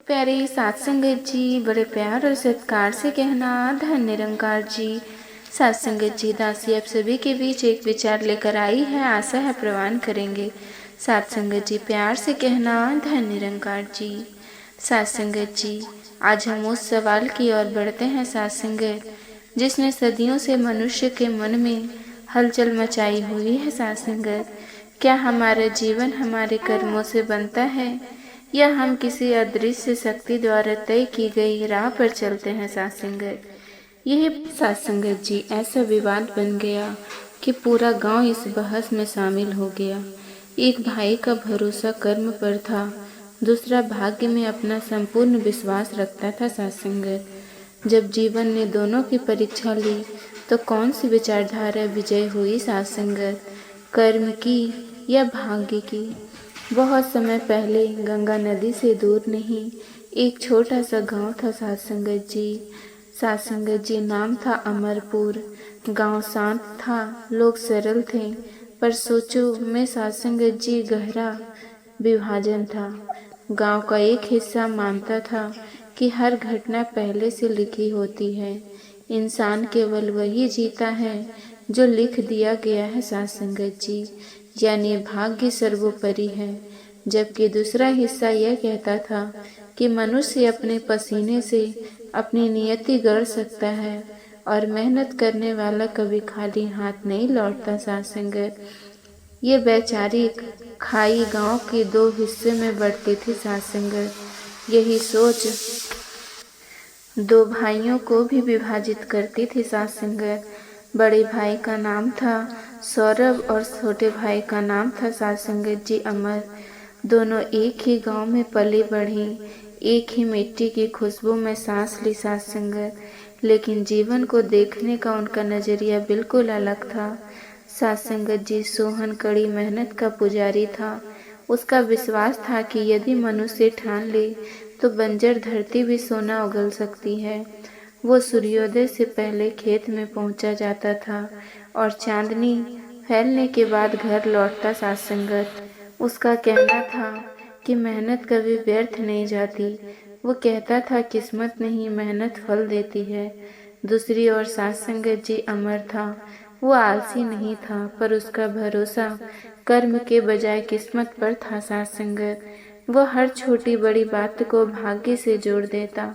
प्यारे साथ संगत जी, बड़े प्यार और सत्कार से कहना धन निरंकार जी। साथ संगत जी, दासी आप सभी के बीच एक विचार लेकर आई है, आशा है प्रवान करेंगे। साथ संगत जी, प्यार से कहना धन निरंकार जी। साथ संगत जी, आज हम उस सवाल की ओर बढ़ते हैं साथ संगत, जिसने सदियों से मनुष्य के मन में हलचल मचाई हुई है साथ संगत। क्या हमारा जीवन हमारे कर्मों से बनता है या हम किसी अदृश्य शक्ति द्वारा तय की गई राह पर चलते हैं साथ संगत। यह साथ संगत जी ऐसा विवाद बन गया कि पूरा गांव इस बहस में शामिल हो गया। एक भाई का भरोसा कर्म पर था, दूसरा भाग्य में अपना संपूर्ण विश्वास रखता था साथ संगत। जब जीवन ने दोनों की परीक्षा ली तो कौन सी विचारधारा विजय हुई साथ संगत, कर्म की या भाग्य की। बहुत समय पहले गंगा नदी से दूर नहीं एक छोटा सा गांव था साथ संगत जी। साथ संगत जी, नाम था अमरपुर। गांव शांत था, लोग सरल थे, पर सोचो में साथ संगत जी गहरा विभाजन था। गांव का एक हिस्सा मानता था कि हर घटना पहले से लिखी होती है, इंसान केवल वही जीता है जो लिख दिया गया है साथ संगत जी, यानी भाग्य सर्वोपरि है। जबकि दूसरा हिस्सा यह कहता था कि मनुष्य अपने पसीने से अपनी नियति गढ़ सकता है और मेहनत करने वाला कभी खाली हाथ नहीं लौटता साथ संगत। ये वैचारिक खाई गांव के दो हिस्से में बढ़ती थी साथ संगत। यही सोच दो भाइयों को भी विभाजित करती थी साथ संगत। बड़े भाई का नाम था सौरभ और छोटे भाई का नाम था साथ संगत जी अमर। दोनों एक ही गांव में पली बढ़ी, एक ही मिट्टी की खुशबू में सांस ली साथ संगत, लेकिन जीवन को देखने का उनका नजरिया बिल्कुल अलग था साथ संगत जी। सोहन कड़ी मेहनत का पुजारी था। उसका विश्वास था कि यदि मनुष्य ठान ले तो बंजर धरती भी सोना उगल सकती है। वो सूर्योदय से पहले खेत में पहुंचा जाता था और चांदनी फैलने के बाद घर लौटता साथ संगत। उसका कहना था कि मेहनत कभी व्यर्थ नहीं जाती। वो कहता था किस्मत नहीं, मेहनत फल देती है। दूसरी ओर साथ संगत जी अमर था। वो आलसी नहीं था, पर उसका भरोसा कर्म के बजाय किस्मत पर था साथ संगत। वो हर छोटी बड़ी बात को भाग्य से जोड़ देता।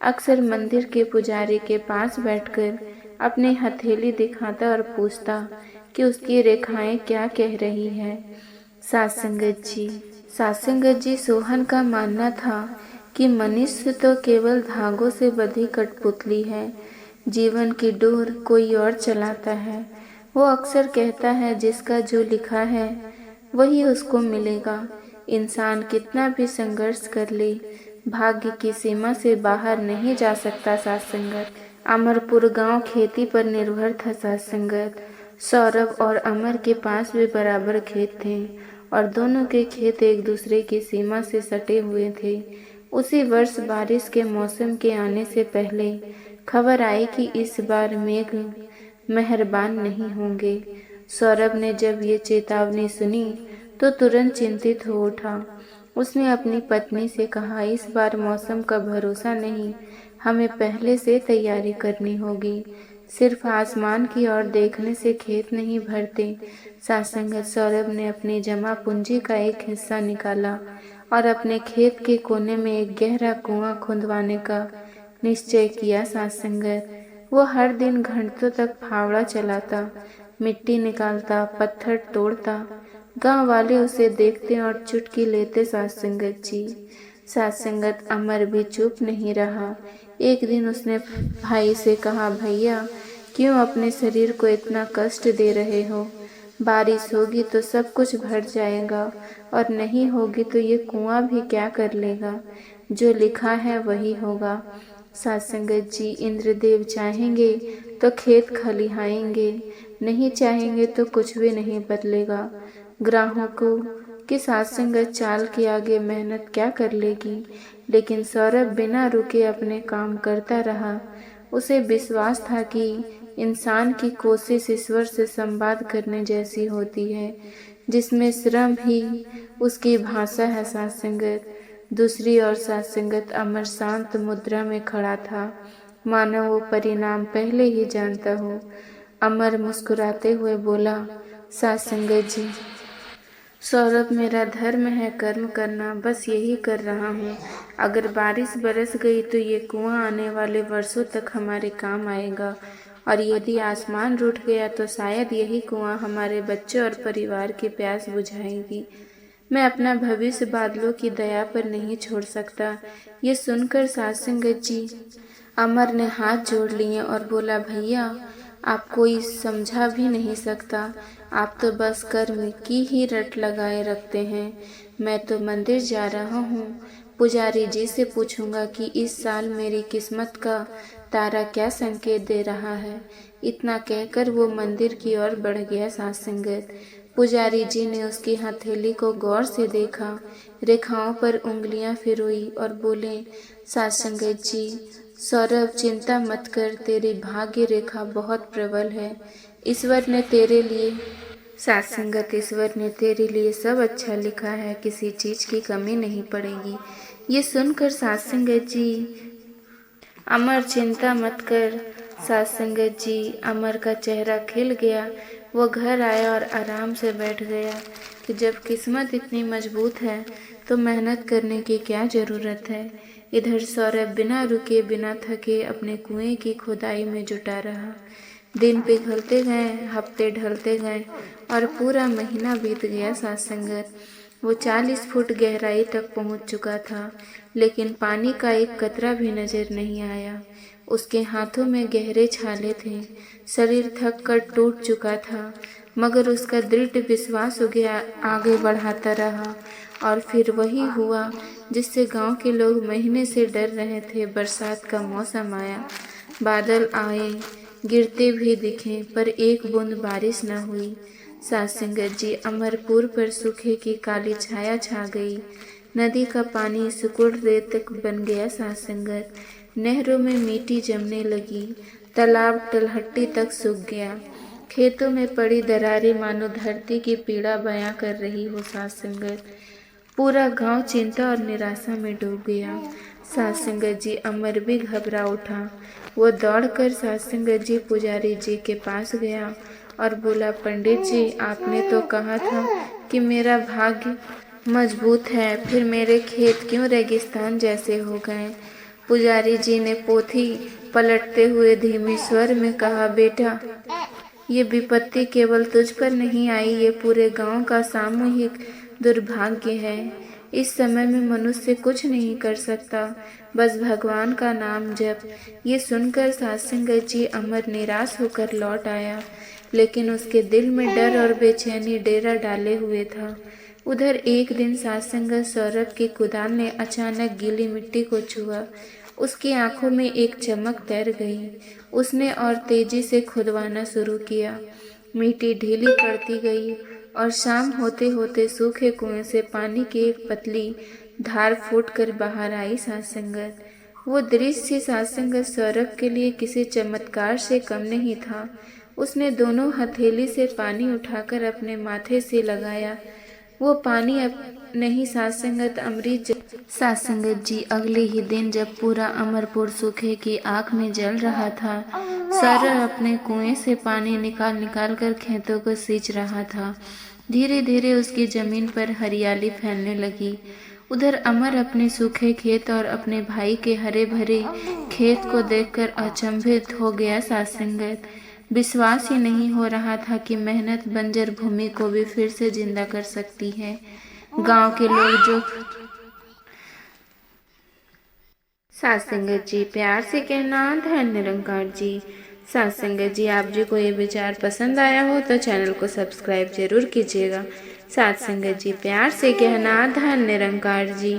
अक्सर मंदिर के पुजारी के पास बैठकर अपनी हथेली दिखाता और पूछता कि उसकी रेखाएं क्या कह रही है साथ संगत जी, सोहन का मानना था कि मनुष्य तो केवल धागों से बंधी कठपुतली है, जीवन की डोर कोई और चलाता है। वो अक्सर कहता है जिसका जो लिखा है वही उसको मिलेगा। इंसान कितना भी संघर्ष कर ले, भाग्य की सीमा से बाहर नहीं जा सकता साथ संगत। अमरपुर गांव खेती पर निर्भर था साथ संगत। सौरभ और अमर के पास भी बराबर खेत थे और दोनों के खेत एक दूसरे की सीमा से सटे हुए थे। उसी वर्ष बारिश के मौसम के आने से पहले खबर आई कि इस बार मेघ मेहरबान नहीं होंगे। सौरभ ने जब ये चेतावनी सुनी तो तुरंत चिंतित हो उठा। उसने अपनी पत्नी से कहा, इस बार मौसम का भरोसा नहीं, हमें पहले से तैयारी करनी होगी। सिर्फ आसमान की ओर देखने से खेत नहीं भरते साथ संगत। सौरभ ने अपनी जमा पूंजी का एक हिस्सा निकाला और अपने खेत के कोने में एक गहरा कुआं खुदवाने का निश्चय किया साथ संगत। वो हर दिन घंटों तक फावड़ा चलाता, मिट्टी निकालता, पत्थर तोड़ता। गांव वाले उसे देखते और चुटकी लेते साथ संगत जी। साथ संगत अमर भी चुप नहीं रहा। एक दिन उसने भाई से कहा, भैया क्यों अपने शरीर को इतना कष्ट दे रहे हो? बारिश होगी तो सब कुछ भर जाएगा और नहीं होगी तो ये कुआं भी क्या कर लेगा? जो लिखा है वही होगा। साथ संगत जी, इंद्रदेव चाहेंगे तो खेत खलिहाएंगे, नहीं चाहेंगे तो कुछ भी नहीं बदलेगा। ग्राहकों की साथ संगत चाल के आगे मेहनत क्या कर लेगी? लेकिन सौरभ बिना रुके अपने काम करता रहा। उसे विश्वास था कि इंसान की कोशिश ईश्वर से संवाद करने जैसी होती है, जिसमें श्रम ही उसकी भाषा है साथ संगत। दूसरी ओर साथ संगत अमर शांत मुद्रा में खड़ा था, मानो वो परिणाम पहले ही जानता हो। अमर मुस्कुराते हुए बोला, साथ संगत जी, सौरभ मेरा धर्म है कर्म करना, बस यही कर रहा हूँ। अगर बारिश बरस गई तो ये कुआं आने वाले वर्षों तक हमारे काम आएगा, और यदि आसमान रूठ गया तो शायद यही कुआं हमारे बच्चों और परिवार की प्यास बुझाएगी। मैं अपना भविष्य बादलों की दया पर नहीं छोड़ सकता। ये सुनकर साथ संगत जी अमर ने हाथ जोड़ लिए और बोला, भैया आप कोई समझा भी नहीं सकता, आप तो बस कर्म की ही रट लगाए रखते हैं। मैं तो मंदिर जा रहा हूँ, पुजारी जी से पूछूंगा कि इस साल मेरी किस्मत का तारा क्या संकेत दे रहा है। इतना कहकर वो मंदिर की ओर बढ़ गया। साथ संगत पुजारी जी ने उसकी हथेली को गौर से देखा, रेखाओं पर उंगलियां फिरोई और बोले, साथ संगत जी, सौरभ चिंता मत कर, तेरी भाग्य रेखा बहुत प्रबल है। ईश्वर ने तेरे लिए साथ संगत ईश्वर ने तेरे लिए सब अच्छा लिखा है, किसी चीज की कमी नहीं पड़ेगी। ये सुनकर साथ संगत जी अमर चिंता मत कर, साथ संगत जी अमर का चेहरा खिल गया। वो घर आया और आराम से बैठ गया कि जब किस्मत इतनी मजबूत है तो मेहनत करने की क्या ज़रूरत है। इधर सौरभ बिना रुके बिना थके अपने कुएं की खुदाई में जुटा रहा। दिन पिघलते गए, हफ्ते ढलते गए और पूरा महीना बीत गया। साथ संगत वो 40 फुट गहराई तक पहुंच चुका था, लेकिन पानी का एक कतरा भी नजर नहीं आया। उसके हाथों में गहरे छाले थे, शरीर थक कर टूट चुका था, मगर उसका दृढ़ विश्वास आगे बढ़ाता रहा। और फिर वही हुआ जिससे गांव के लोग महीने से डर रहे थे। बरसात का मौसम आया, बादल आए, गिरते भी दिखे, पर एक बूंद बारिश न हुई। साथ संगत जी अमरपुर पर सूखे की काली छाया छा गई। नदी का पानी सिकुड़ रेत बन गया। साथ संगत नहरों में मिट्टी जमने लगी, तालाब तलहटी तक सूख गया। खेतों में पड़ी दरारें मानो धरती की पीड़ा बयां कर रही हो। साथ संगत पूरा गांव चिंता और निराशा में डूब गया। साथ संगत जी अमर भी घबरा उठा। वो दौड़कर साथ संगत जी पुजारी जी के पास गया और बोला, पंडित जी, आपने तो कहा था कि मेरा भाग्य मजबूत है, फिर मेरे खेत क्यों रेगिस्तान जैसे हो गए। पुजारी जी ने पोथी पलटते हुए धीमे स्वर में कहा, बेटा, ये विपत्ति केवल तुझ पर नहीं आई, ये पूरे गांव का सामूहिक दुर्भाग्य है। इस समय में मनुष्य कुछ नहीं कर सकता, बस भगवान का नाम जप। ये सुनकर साथ संगत जी अमर निराश होकर लौट आया, लेकिन उसके दिल में डर और बेचैनी डेरा डाले हुए था। उधर एक दिन साथ संगत सौरभ की कुदाल ने अचानक गीली मिट्टी को छुआ। उसकी आंखों में एक चमक तैर गई। उसने और तेजी से खुदवाना शुरू किया। मिट्टी ढीली पड़ती गई और शाम होते होते सूखे कुएं से पानी की एक पतली धार फूटकर बाहर आई। साथ संगत वो दृश्य साथ संगत सौरभ के लिए किसी चमत्कार से कम नहीं था। उसने दोनों हथेली से पानी उठाकर अपने माथे से लगाया। वो पानी अब नहीं साथ संगत अमृत। साथ संगत जी अगले ही दिन जब पूरा अमरपुर सूखे की आग में जल रहा था, सौरभ अपने कुएं से पानी निकाल निकाल कर खेतों को सींच रहा था। धीरे धीरे उसकी जमीन पर हरियाली फैलने लगी। उधर अमर अपने सूखे खेत और अपने भाई के हरे भरे खेत को देखकर अचंभित हो गया। साथ संगत विश्वास ही नहीं हो रहा था कि मेहनत बंजर भूमि को भी फिर से जिंदा कर सकती है। गांव के लोग जो साथ संगत जी प्यार से कहना, धन निरंकार जी। साथ संगत जी आप जी को ये विचार पसंद आया हो तो चैनल को सब्सक्राइब जरूर कीजिएगा। साथ संगत जी प्यार से कहना, धन निरंकार जी।